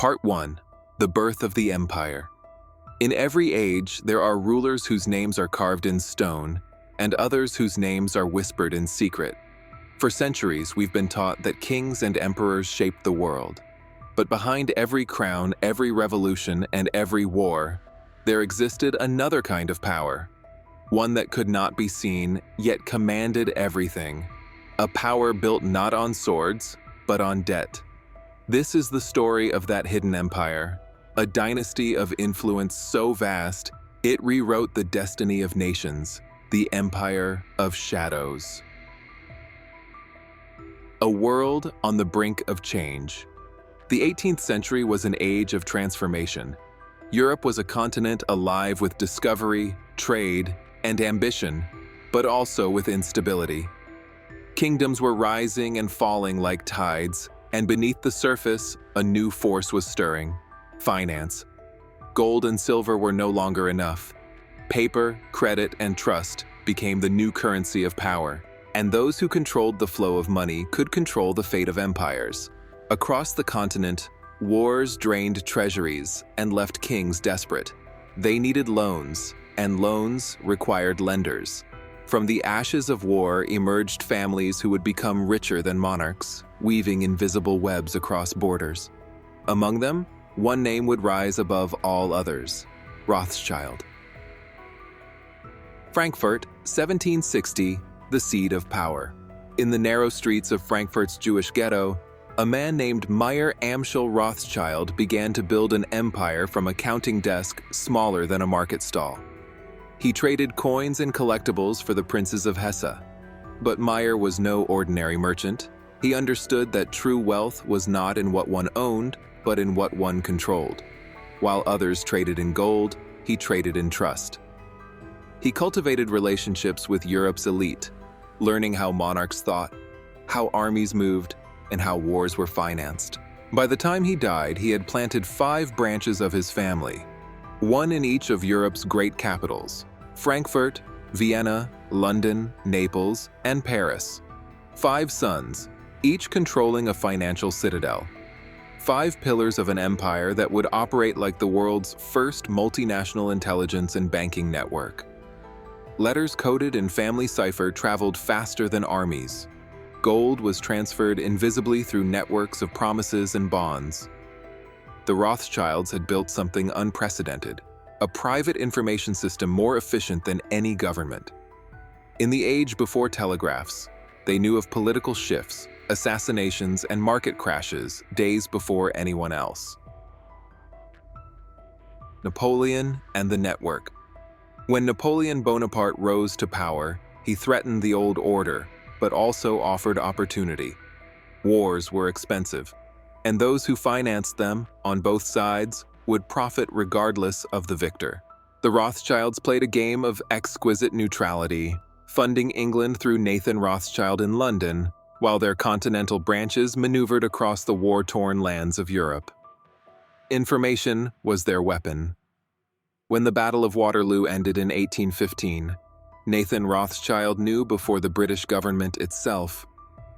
Part 1. The Birth of the Empire. In every age, there are rulers whose names are carved in stone, and others whose names are whispered in secret. For centuries, we've been taught that kings and emperors shaped the world. But behind every crown, every revolution, and every war, there existed another kind of power. One that could not be seen, yet commanded everything. A power built not on swords, but on debt. This is the story of that hidden empire, a dynasty of influence so vast, it rewrote the destiny of nations, the Empire of Shadows. A world on the brink of change. The 18th century was an age of transformation. Europe was a continent alive with discovery, trade, and ambition, but also with instability. Kingdoms were rising and falling like tides, and beneath the surface, a new force was stirring: finance. Gold and silver were no longer enough. Paper, credit, and trust became the new currency of power, and those who controlled the flow of money could control the fate of empires. Across the continent, wars drained treasuries and left kings desperate. They needed loans, and loans required lenders. From the ashes of war emerged families who would become richer than monarchs, weaving invisible webs across borders. Among them, one name would rise above all others: Rothschild. Frankfurt, 1760, the seed of power. In the narrow streets of Frankfurt's Jewish ghetto, a man named Meyer Amschel Rothschild began to build an empire from a counting desk smaller than a market stall. He traded coins and collectibles for the princes of Hesse. But Meyer was no ordinary merchant. He understood that true wealth was not in what one owned, but in what one controlled. While others traded in gold, he traded in trust. He cultivated relationships with Europe's elite, learning how monarchs thought, how armies moved, and how wars were financed. By the time he died, he had planted 5 branches of his family, one in each of Europe's great capitals: Frankfurt, Vienna, London, Naples, and Paris. 5 sons, each controlling a financial citadel. 5 pillars of an empire that would operate like the world's first multinational intelligence and banking network. Letters coded in family cipher traveled faster than armies. Gold was transferred invisibly through networks of promises and bonds. The Rothschilds had built something unprecedented: a private information system more efficient than any government. In the age before telegraphs, they knew of political shifts, assassinations, and market crashes days before anyone else. Napoleon and the network. When Napoleon Bonaparte rose to power, he threatened the old order, but also offered opportunity. Wars were expensive, and those who financed them, on both sides, would profit regardless of the victor. The Rothschilds played a game of exquisite neutrality, funding England through Nathan Rothschild in London, while their continental branches maneuvered across the war-torn lands of Europe. Information was their weapon. When the Battle of Waterloo ended in 1815, Nathan Rothschild knew before the British government itself.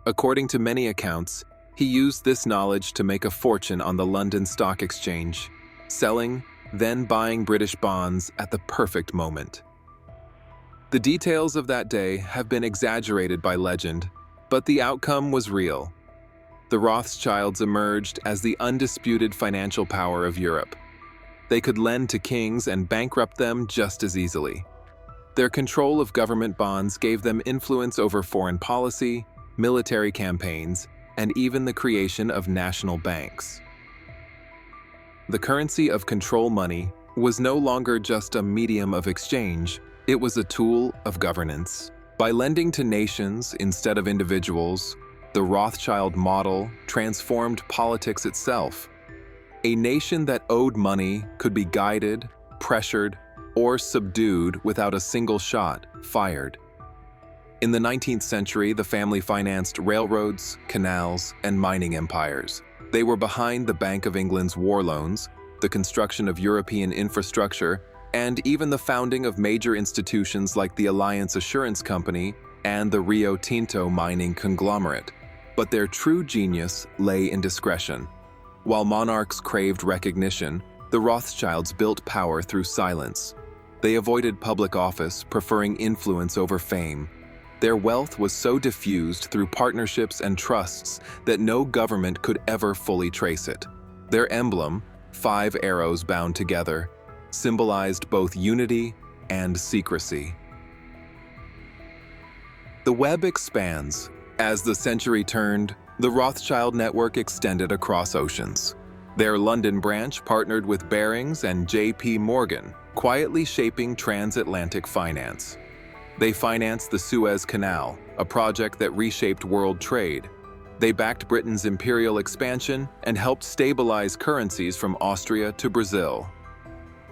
According to many accounts, he used this knowledge to make a fortune on the London Stock Exchange, selling, then buying British bonds at the perfect moment. The details of that day have been exaggerated by legend, but the outcome was real. The Rothschilds emerged as the undisputed financial power of Europe. They could lend to kings and bankrupt them just as easily. Their control of government bonds gave them influence over foreign policy, military campaigns, and even the creation of national banks. The currency of control money was no longer just a medium of exchange, it was a tool of governance. By lending to nations instead of individuals, the Rothschild model transformed politics itself. A nation that owed money could be guided, pressured, or subdued without a single shot fired. In the 19th century, the family financed railroads, canals, and mining empires. They were behind the Bank of England's war loans, the construction of European infrastructure, and even the founding of major institutions like the Alliance Assurance Company and the Rio Tinto mining conglomerate. But their true genius lay in discretion. While monarchs craved recognition, the Rothschilds built power through silence. They avoided public office, preferring influence over fame. Their wealth was so diffused through partnerships and trusts that no government could ever fully trace it. Their emblem, 5 arrows bound together, symbolized both unity and secrecy. The web expands. As the century turned, the Rothschild network extended across oceans. Their London branch partnered with Barings and J.P. Morgan, quietly shaping transatlantic finance. They financed the Suez Canal, a project that reshaped world trade. They backed Britain's imperial expansion and helped stabilize currencies from Austria to Brazil.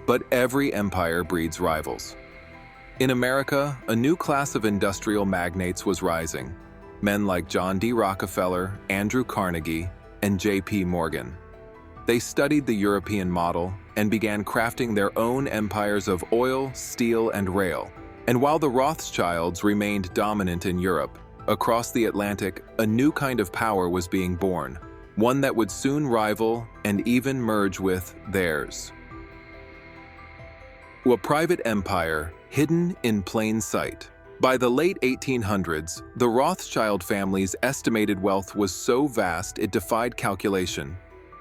But every empire breeds rivals. In America, a new class of industrial magnates was rising. Men like John D. Rockefeller, Andrew Carnegie, and J.P. Morgan. They studied the European model and began crafting their own empires of oil, steel, and rail. And while the Rothschilds remained dominant in Europe, across the Atlantic, a new kind of power was being born, one that would soon rival and even merge with theirs. A private empire hidden in plain sight. By the late 1800s, the Rothschild family's estimated wealth was so vast it defied calculation.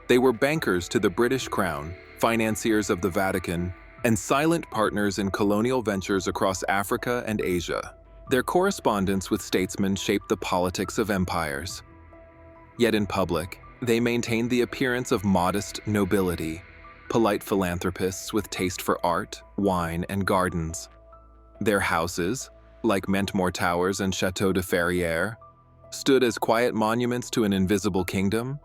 They were bankers to the British Crown, financiers of the Vatican, and silent partners in colonial ventures across Africa and Asia. Their correspondence with statesmen shaped the politics of empires. Yet in public, they maintained the appearance of modest nobility, polite philanthropists with taste for art, wine, and gardens. Their houses, like Mentmore Towers and Château de Ferrières, stood as quiet monuments to an invisible kingdom.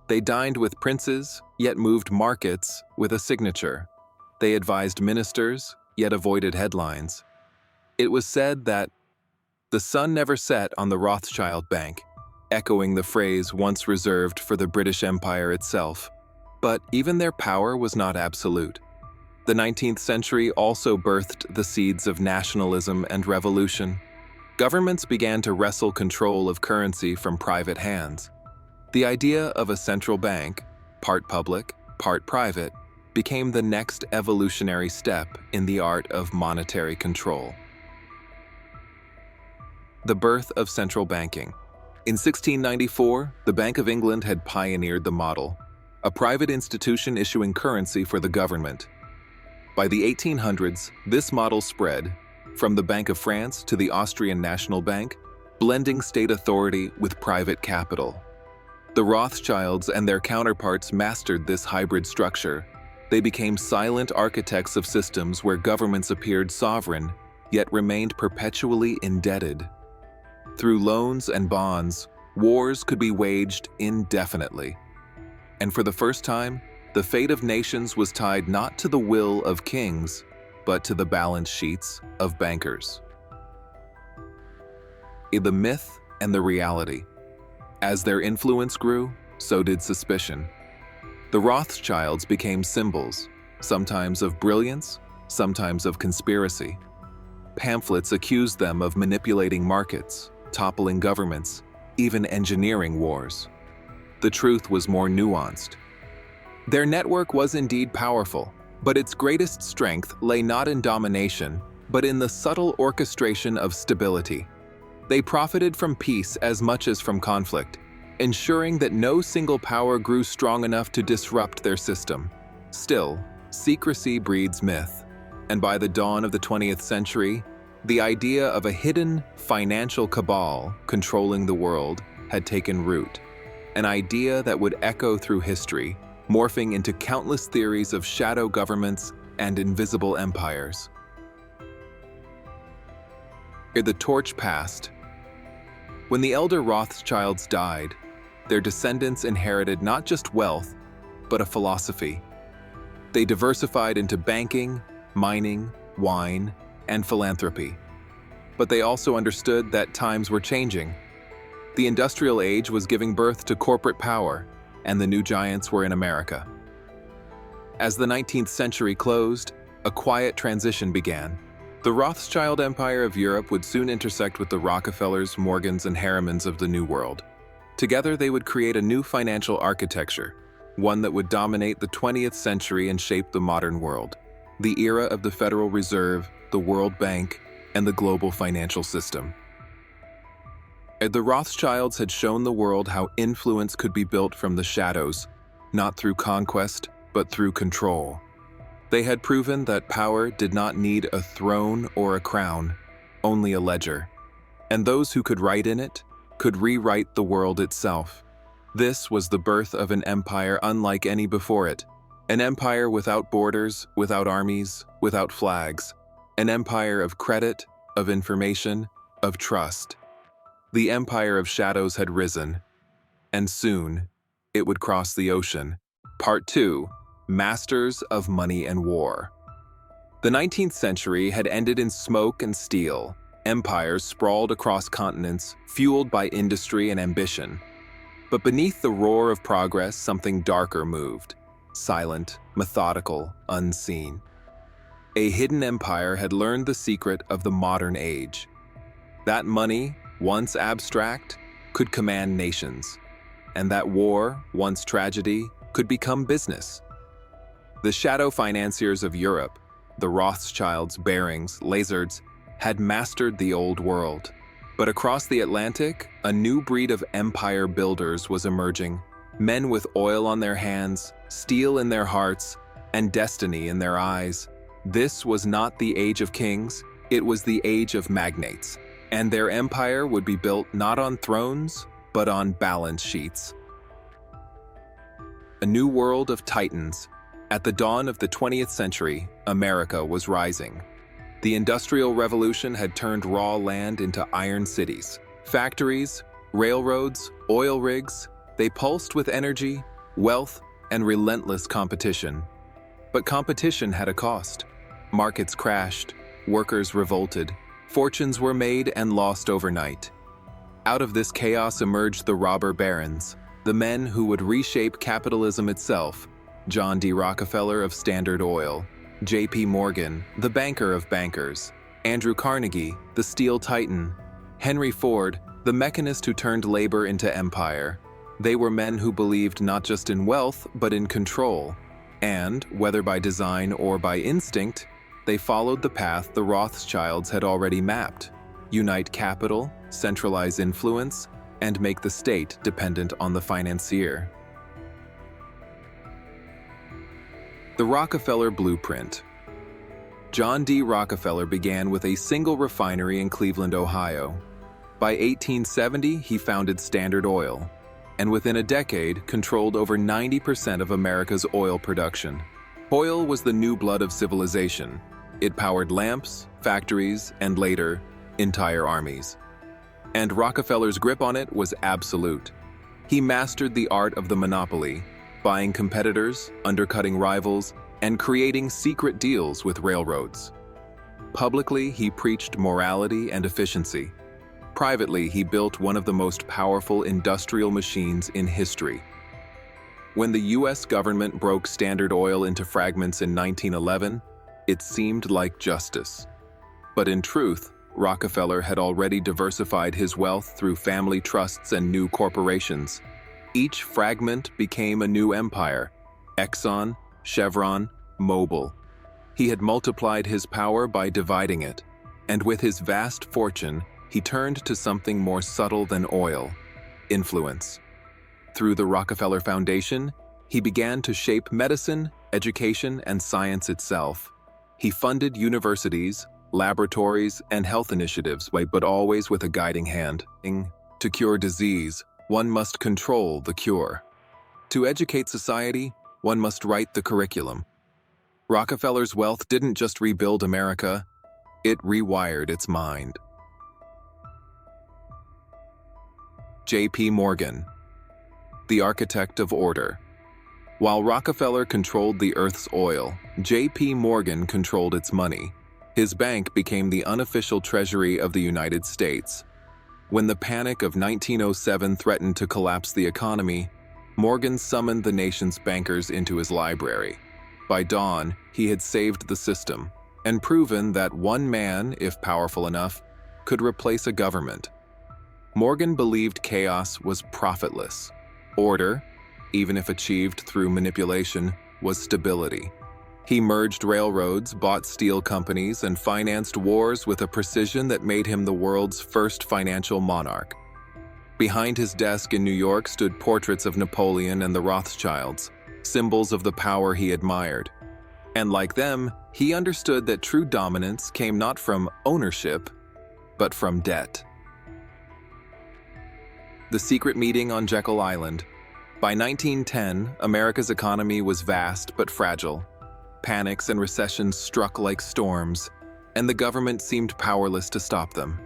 They dined with princes, yet moved markets with a signature. They advised ministers, yet avoided headlines. It was said that the sun never set on the Rothschild Bank, echoing the phrase once reserved for the British Empire itself. But even their power was not absolute. The 19th century also birthed the seeds of nationalism and revolution. Governments began to wrestle control of currency from private hands. The idea of a central bank, part public, part private, became the next evolutionary step in the art of monetary control. The birth of central banking. In 1694, the Bank of England had pioneered the model, a private institution issuing currency for the government. By the 1800s, this model spread, from the Bank of France to the Austrian National Bank, blending state authority with private capital. The Rothschilds and their counterparts mastered this hybrid structure. They became silent architects of systems where governments appeared sovereign, yet remained perpetually indebted. Through loans and bonds, wars could be waged indefinitely. And for the first time, the fate of nations was tied not to the will of kings, but to the balance sheets of bankers. The myth and the reality. As their influence grew, so did suspicion. The Rothschilds became symbols, sometimes of brilliance, sometimes of conspiracy. Pamphlets accused them of manipulating markets, toppling governments, even engineering wars. The truth was more nuanced. Their network was indeed powerful, but its greatest strength lay not in domination, but in the subtle orchestration of stability. They profited from peace as much as from conflict, ensuring that no single power grew strong enough to disrupt their system. Still, secrecy breeds myth, and by the dawn of the 20th century, the idea of a hidden financial cabal controlling the world had taken root, an idea that would echo through history, morphing into countless theories of shadow governments and invisible empires. Ere the torch passed. When the elder Rothschilds died, their descendants inherited not just wealth, but a philosophy. They diversified into banking, mining, wine, and philanthropy. But they also understood that times were changing. The industrial age was giving birth to corporate power, and the new giants were in America. As the 19th century closed, a quiet transition began. The Rothschild Empire of Europe would soon intersect with the Rockefellers, Morgans, and Harrimans of the New World. Together, they would create a new financial architecture, one that would dominate the 20th century and shape the modern world. The era of the Federal Reserve, the World Bank, and the global financial system. The Rothschilds had shown the world how influence could be built from the shadows, not through conquest, but through control. They had proven that power did not need a throne or a crown, only a ledger. And those who could write in it could rewrite the world itself. This was the birth of an empire unlike any before it. An empire without borders, without armies, without flags. An empire of credit, of information, of trust. The empire of shadows had risen, and soon it would cross the ocean. Part 2. Masters of Money and War. The 19th century had ended in smoke and steel. Empires sprawled across continents, fueled by industry and ambition. But beneath the roar of progress, something darker moved. Silent, methodical, unseen. A hidden empire had learned the secret of the modern age. That money, once abstract, could command nations. And that war, once tragedy, could become business. The shadow financiers of Europe, the Rothschilds, Barings, Lazards, had mastered the old world. But across the Atlantic, a new breed of empire builders was emerging. Men with oil on their hands, steel in their hearts, and destiny in their eyes. This was not the age of kings, it was the age of magnates. And their empire would be built not on thrones, but on balance sheets. A new world of titans. At the dawn of the 20th century, America was rising. The Industrial Revolution had turned raw land into iron cities. Factories, railroads, oil rigs, they pulsed with energy, wealth, and relentless competition. But competition had a cost. Markets crashed, workers revolted, fortunes were made and lost overnight. Out of this chaos emerged the robber barons, the men who would reshape capitalism itself. John D. Rockefeller of Standard Oil, J.P. Morgan, the banker of bankers, Andrew Carnegie, the steel titan, Henry Ford, the mechanist who turned labor into empire. They were men who believed not just in wealth, but in control. And, whether by design or by instinct, they followed the path the Rothschilds had already mapped: unite capital, centralize influence, and make the state dependent on the financier. The Rockefeller Blueprint. John D. Rockefeller began with a single refinery in Cleveland, Ohio. By 1870, he founded Standard Oil, and within a decade, controlled over 90% of America's oil production. Oil was the new blood of civilization. It powered lamps, factories, and later, entire armies. And Rockefeller's grip on it was absolute. He mastered the art of the monopoly, buying competitors, undercutting rivals, and creating secret deals with railroads. Publicly, he preached morality and efficiency. Privately, he built one of the most powerful industrial machines in history. When the U.S. government broke Standard Oil into fragments in 1911, it seemed like justice. But in truth, Rockefeller had already diversified his wealth through family trusts and new corporations. Each fragment became a new empire: Exxon, Chevron, Mobil. He had multiplied his power by dividing it, and with his vast fortune, he turned to something more subtle than oil: influence. Through the Rockefeller Foundation, he began to shape medicine, education, and science itself. He funded universities, laboratories, and health initiatives, but always with a guiding hand. To cure disease, one must control the cure. To educate society, one must write the curriculum. Rockefeller's wealth didn't just rebuild America, it rewired its mind. J.P. Morgan, the architect of order. While Rockefeller controlled the earth's oil, J.P. Morgan controlled its money. His bank became the unofficial treasury of the United States. When the panic of 1907 threatened to collapse the economy, Morgan summoned the nation's bankers into his library. By dawn, he had saved the system and proven that one man, if powerful enough, could replace a government. Morgan believed chaos was profitless. Order, even if achieved through manipulation, was stability. He merged railroads, bought steel companies, and financed wars with a precision that made him the world's first financial monarch. Behind his desk in New York stood portraits of Napoleon and the Rothschilds, symbols of the power he admired. And like them, he understood that true dominance came not from ownership, but from debt. The secret meeting on Jekyll Island. By 1910, America's economy was vast but fragile. Panics and recessions struck like storms, and the government seemed powerless to stop them.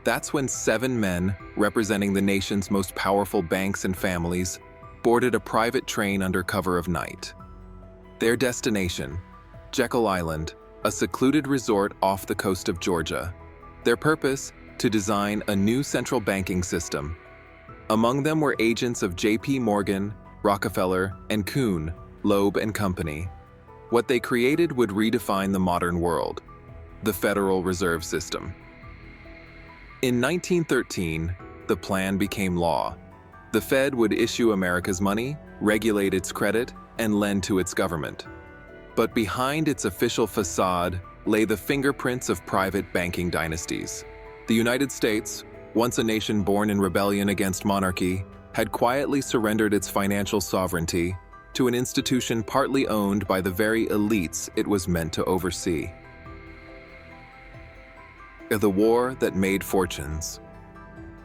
That's when 7 men, representing the nation's most powerful banks and families, boarded a private train under cover of night. Their destination, Jekyll Island, a secluded resort off the coast of Georgia. Their purpose, to design a new central banking system. Among them were agents of J.P. Morgan, Rockefeller, and Kuhn, Loeb and Company. What they created would redefine the modern world, the Federal Reserve System. In 1913, the plan became law. The Fed would issue America's money, regulate its credit, and lend to its government. But behind its official facade lay the fingerprints of private banking dynasties. The United States, once a nation born in rebellion against monarchy, had quietly surrendered its financial sovereignty to an institution partly owned by the very elites it was meant to oversee. The war that made fortunes.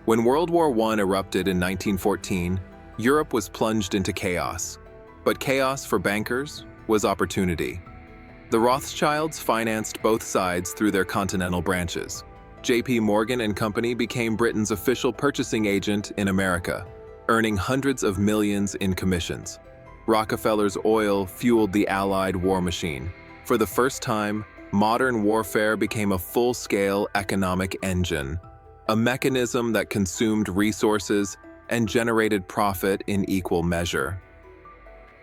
When World War I erupted in 1914, Europe was plunged into chaos. But chaos for bankers was opportunity. The Rothschilds financed both sides through their continental branches. J.P. Morgan and Company became Britain's official purchasing agent in America, earning hundreds of millions in commissions. Rockefeller's oil fueled the Allied war machine. For the first time, modern warfare became a full-scale economic engine, a mechanism that consumed resources and generated profit in equal measure.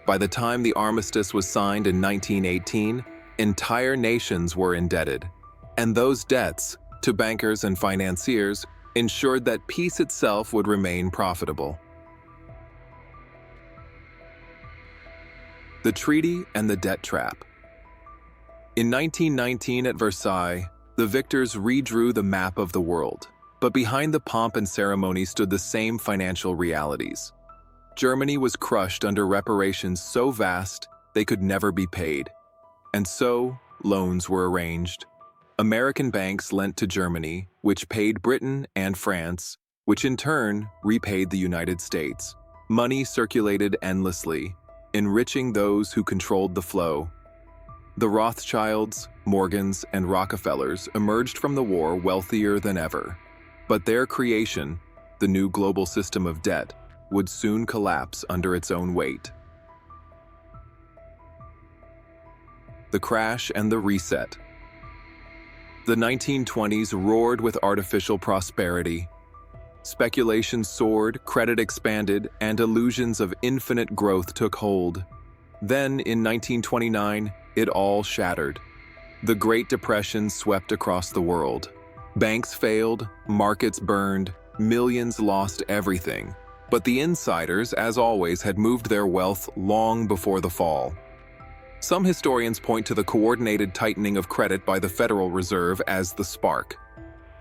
By the time the armistice was signed in 1918, entire nations were indebted, and those debts, to bankers and financiers, ensured that peace itself would remain profitable. The Treaty and the Debt Trap. In 1919 at Versailles, the victors redrew the map of the world, but behind the pomp and ceremony stood the same financial realities. Germany was crushed under reparations so vast they could never be paid, and so loans were arranged. American banks lent to Germany, which paid Britain and France, which in turn repaid the United States. Money circulated endlessly, enriching those who controlled the flow. The Rothschilds, Morgans, and Rockefellers emerged from the war wealthier than ever. But their creation, the new global system of debt, would soon collapse under its own weight. The crash and the reset. The 1920s roared with artificial prosperity. Speculation soared, credit expanded, and illusions of infinite growth took hold. Then, in 1929, it all shattered. The Great Depression swept across the world. Banks failed, markets burned, millions lost everything. But the insiders, as always, had moved their wealth long before the fall. Some historians point to the coordinated tightening of credit by the Federal Reserve as the spark.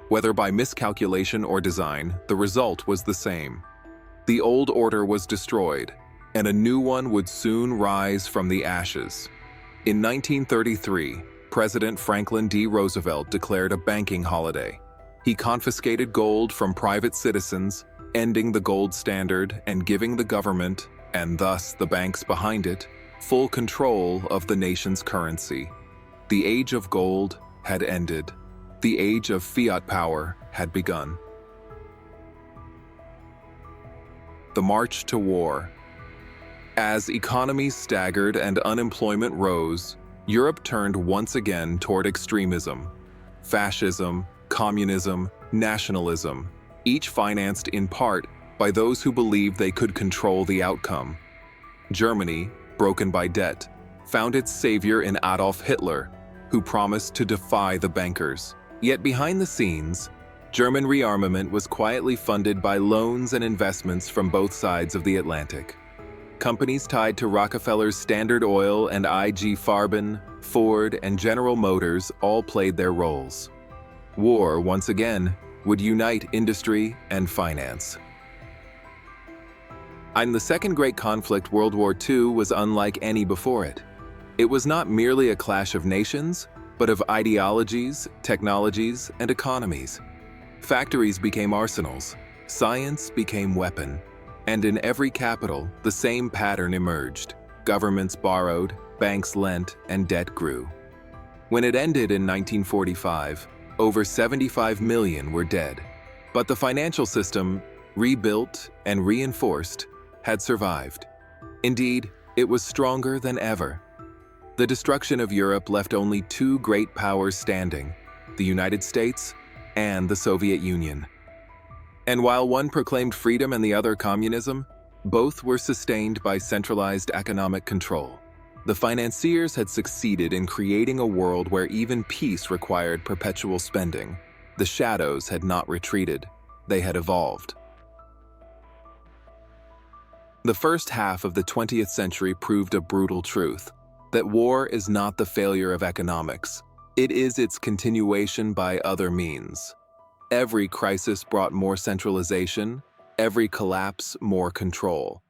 Whether by miscalculation or design, the result was the same. The old order was destroyed, and a new one would soon rise from the ashes. In 1933, President Franklin D. Roosevelt declared a banking holiday. He confiscated gold from private citizens, ending the gold standard and giving the government, and thus the banks behind it, full control of the nation's currency. The age of gold had ended. The age of fiat power had begun. The march to war. As economies staggered and unemployment rose, Europe turned once again toward extremism. Fascism, communism, nationalism, each financed in part by those who believed they could control the outcome. Germany, broken by debt, found its savior in Adolf Hitler, who promised to defy the bankers. Yet behind the scenes, German rearmament was quietly funded by loans and investments from both sides of the Atlantic. Companies tied to Rockefellers, Standard Oil and IG Farben, Ford, and General Motors all played their roles. War, once again, would unite industry and finance. And the Second Great Conflict, World War II, was unlike any before it. It was not merely a clash of nations, but of ideologies, technologies, and economies. Factories became arsenals, science became weapon, and in every capital, the same pattern emerged. Governments borrowed, banks lent, and debt grew. When it ended in 1945, over 75 million were dead. But the financial system, rebuilt and reinforced, had survived. Indeed, it was stronger than ever. The destruction of Europe left only two great powers standing, the United States and the Soviet Union. And while one proclaimed freedom and the other communism, both were sustained by centralized economic control. The financiers had succeeded in creating a world where even peace required perpetual spending. The shadows had not retreated, they had evolved. The first half of the 20th century proved a brutal truth, that war is not the failure of economics. It is its continuation by other means. Every crisis brought more centralization, every collapse more control.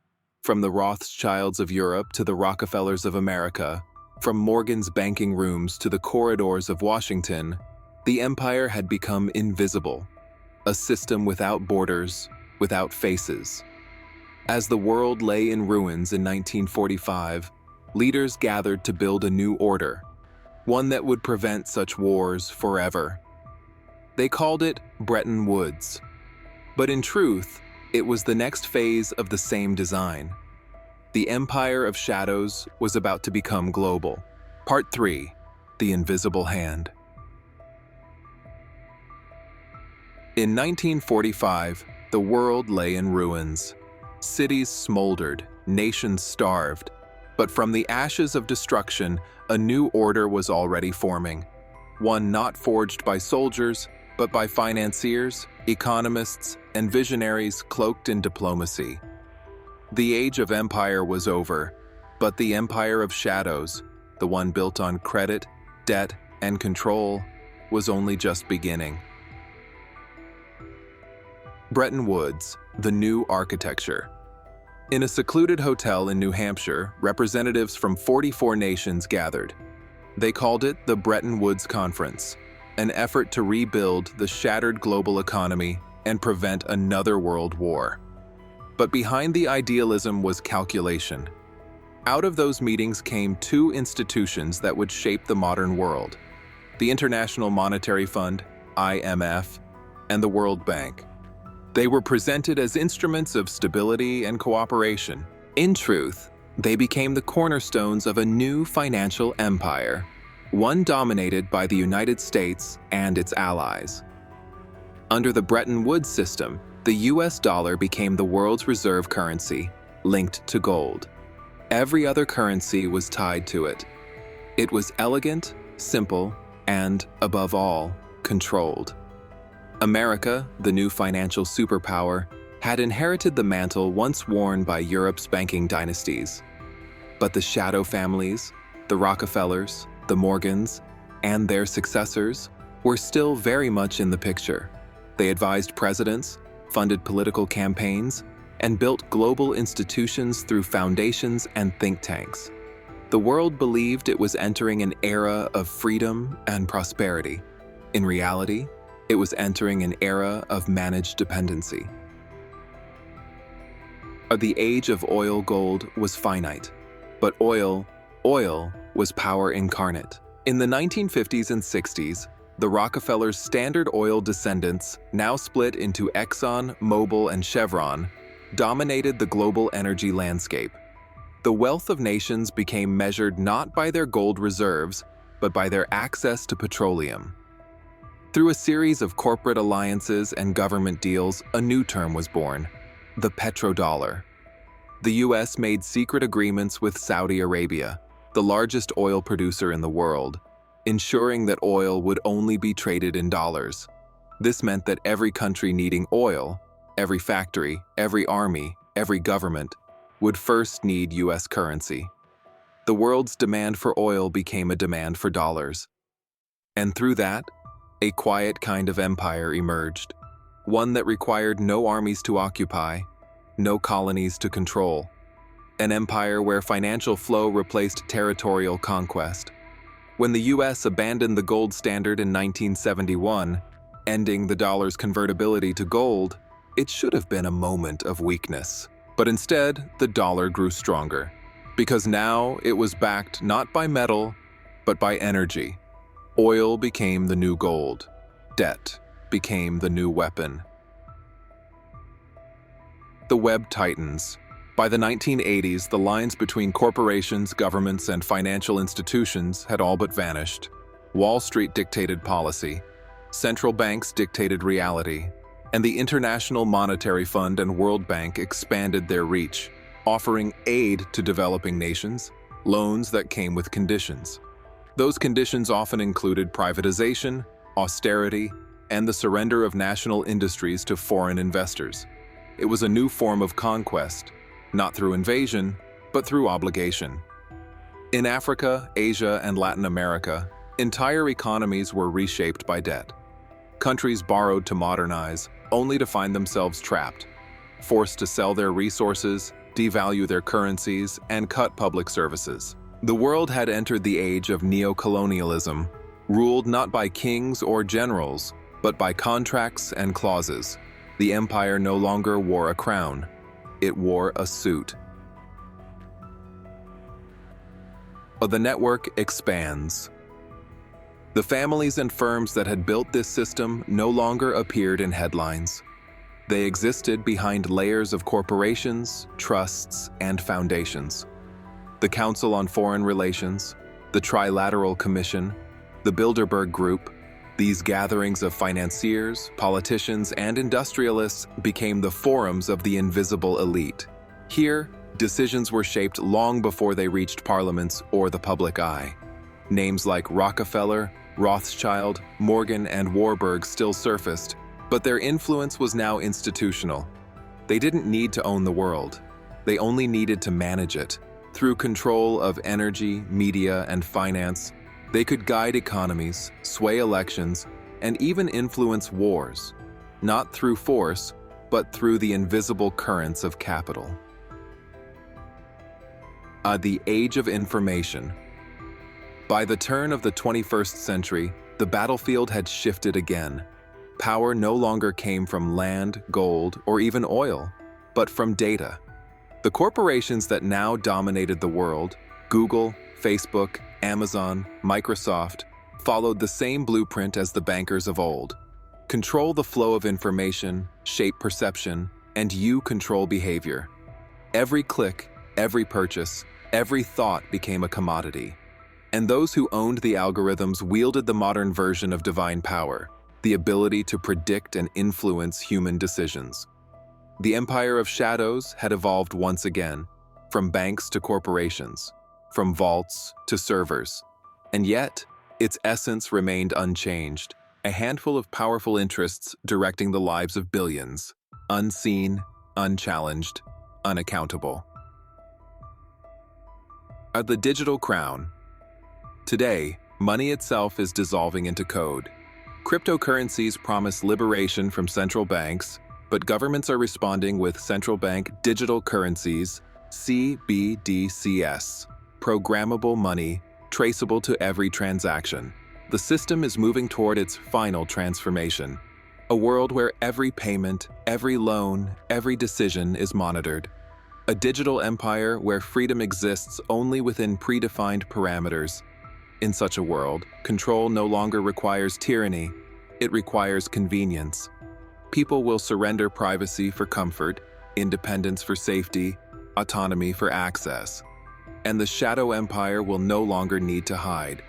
From the Rothschilds of Europe to the Rockefellers of America, from Morgan's banking rooms to the corridors of Washington, the empire had become invisible, a system without borders, without faces. As the world lay in ruins in 1945, leaders gathered to build a new order, one that would prevent such wars forever. They called it Bretton Woods. But in truth, it was the next phase of the same design. The Empire of Shadows was about to become global. Part 3: The Invisible Hand. In 1945, the world lay in ruins. Cities smoldered, nations starved. But from the ashes of destruction, a new order was already forming. One not forged by soldiers, but by financiers, economists, and visionaries cloaked in diplomacy. The age of empire was over, but the empire of shadows, the one built on credit, debt, and control, was only just beginning. Bretton Woods, the new architecture. In a secluded hotel in New Hampshire, representatives from 44 nations gathered. They called it the Bretton Woods Conference, an effort to rebuild the shattered global economy and prevent another world war. But behind the idealism was calculation. Out of those meetings came two institutions that would shape the modern world: the International Monetary Fund, IMF, and the World Bank. They were presented as instruments of stability and cooperation. In truth, they became the cornerstones of a new financial empire, one dominated by the United States and its allies. Under the Bretton Woods system, the US dollar became the world's reserve currency, linked to gold. Every other currency was tied to it. It was elegant, simple, and, above all, controlled. America, the new financial superpower, had inherited the mantle once worn by Europe's banking dynasties. But the shadow families, the Rockefellers, the Morgans, and their successors were still very much in the picture. They advised presidents, funded political campaigns, and built global institutions through foundations and think tanks. The world believed it was entering an era of freedom and prosperity. In reality, it was entering an era of managed dependency. The age of oil gold was finite, but oil was power incarnate. In the 1950s and 60s, the Rockefellers' Standard Oil descendants, now split into Exxon, Mobil, and Chevron, dominated the global energy landscape. The wealth of nations became measured not by their gold reserves, but by their access to petroleum. Through a series of corporate alliances and government deals, a new term was born: the petrodollar. The US made secret agreements with Saudi Arabia, the largest oil producer in the world, ensuring that oil would only be traded in dollars. This meant that every country needing oil, every factory, every army, every government, would first need US currency. The world's demand for oil became a demand for dollars. And through that, a quiet kind of empire emerged, one that required no armies to occupy, no colonies to control, an empire where financial flow replaced territorial conquest. When the US abandoned the gold standard in 1971, ending the dollar's convertibility to gold, it should have been a moment of weakness. But instead, the dollar grew stronger, because now it was backed not by metal, but by energy. Oil became the new gold. Debt became the new weapon. The web tightens. By the 1980s, the lines between corporations, governments, and financial institutions had all but vanished. Wall Street dictated policy, central banks dictated reality, and the International Monetary Fund and World Bank expanded their reach, offering aid to developing nations, loans that came with conditions. Those conditions often included privatization, austerity, and the surrender of national industries to foreign investors. It was a new form of conquest, not through invasion, but through obligation. In Africa, Asia, and Latin America, entire economies were reshaped by debt. Countries borrowed to modernize, only to find themselves trapped, forced to sell their resources, devalue their currencies, and cut public services. The world had entered the age of neo-colonialism, ruled not by kings or generals, but by contracts and clauses. The empire no longer wore a crown. It wore a suit. The network expands. The families and firms that had built this system no longer appeared in headlines. They existed behind layers of corporations, trusts, and foundations. The Council on Foreign Relations, the Trilateral Commission, the Bilderberg Group, these gatherings of financiers, politicians, and industrialists became the forums of the invisible elite. Here, decisions were shaped long before they reached parliaments or the public eye. Names like Rockefeller, Rothschild, Morgan, and Warburg still surfaced, but their influence was now institutional. They didn't need to own the world. They only needed to manage it. Through control of energy, media, and finance, they could guide economies, sway elections, and even influence wars, not through force, but through the invisible currents of capital. The Age of Information. By the turn of the 21st century, the battlefield had shifted again. Power no longer came from land, gold, or even oil, but from data. The corporations that now dominated the world, Google, Facebook, Amazon, Microsoft, followed the same blueprint as the bankers of old. Control the flow of information, shape perception, and you control behavior. Every click, every purchase, every thought became a commodity. And those who owned the algorithms wielded the modern version of divine power, the ability to predict and influence human decisions. The empire of shadows had evolved once again, from banks to corporations, from vaults to servers. And yet, its essence remained unchanged, a handful of powerful interests directing the lives of billions, unseen, unchallenged, unaccountable. The digital crown. Today, money itself is dissolving into code. Cryptocurrencies promise liberation from central banks, but governments are responding with central bank digital currencies, CBDCs, programmable money, traceable to every transaction. The system is moving toward its final transformation, a world where every payment, every loan, every decision is monitored. A digital empire where freedom exists only within predefined parameters. In such a world, control no longer requires tyranny, it requires convenience. People will surrender privacy for comfort, independence for safety, autonomy for access. And the shadow empire will no longer need to hide.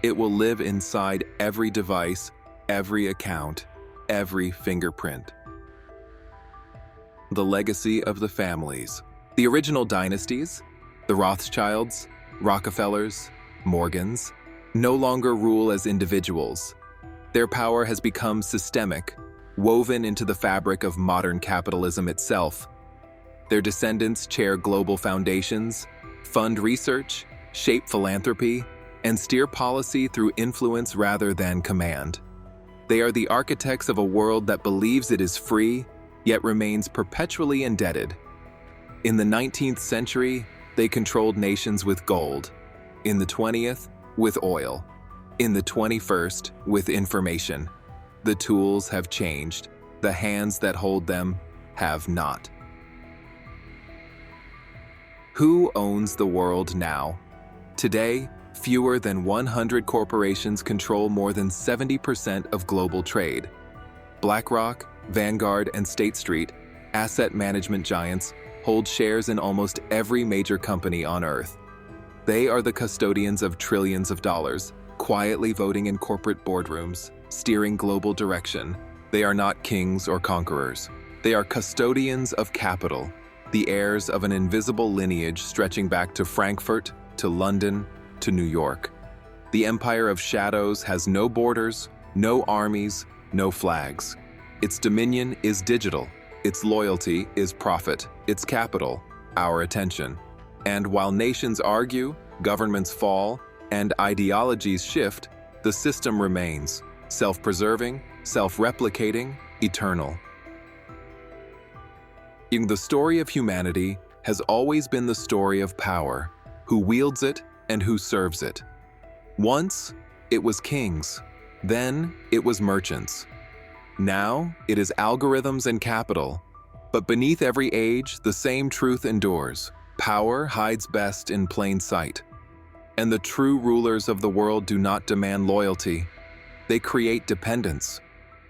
It will live inside every device, every account, every fingerprint. The legacy of the families. The original dynasties, the Rothschilds, Rockefellers, Morgans, no longer rule as individuals. Their power has become systemic, woven into the fabric of modern capitalism itself. Their descendants chair global foundations, fund research, shape philanthropy, and steer policy through influence rather than command. They are the architects of a world that believes it is free, yet remains perpetually indebted. In the 19th century, they controlled nations with gold. In the 20th, with oil. In the 21st, with information. The tools have changed. The hands that hold them have not. Who owns the world now? Today, fewer than 100 corporations control more than 70% of global trade. BlackRock, Vanguard, and State Street, asset management giants, hold shares in almost every major company on Earth. They are the custodians of trillions of dollars, quietly voting in corporate boardrooms, steering global direction. They are not kings or conquerors. They are custodians of capital, the heirs of an invisible lineage stretching back to Frankfurt, to London, to New York. The empire of shadows has no borders, no armies, no flags. Its dominion is digital. Its loyalty is profit. Its capital, our attention. And while nations argue, governments fall, and ideologies shift, the system remains, self-preserving, self-replicating, eternal. The story of humanity has always been the story of power, who wields it and who serves it. Once, it was kings. Then, it was merchants. Now, it is algorithms and capital. But beneath every age, the same truth endures. Power hides best in plain sight. And the true rulers of the world do not demand loyalty. They create dependence.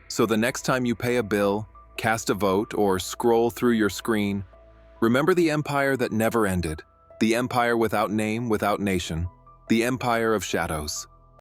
So the next time you pay a bill, cast a vote, or scroll through your screen, remember the empire that never ended. The empire without name, without nation. The empire of shadows.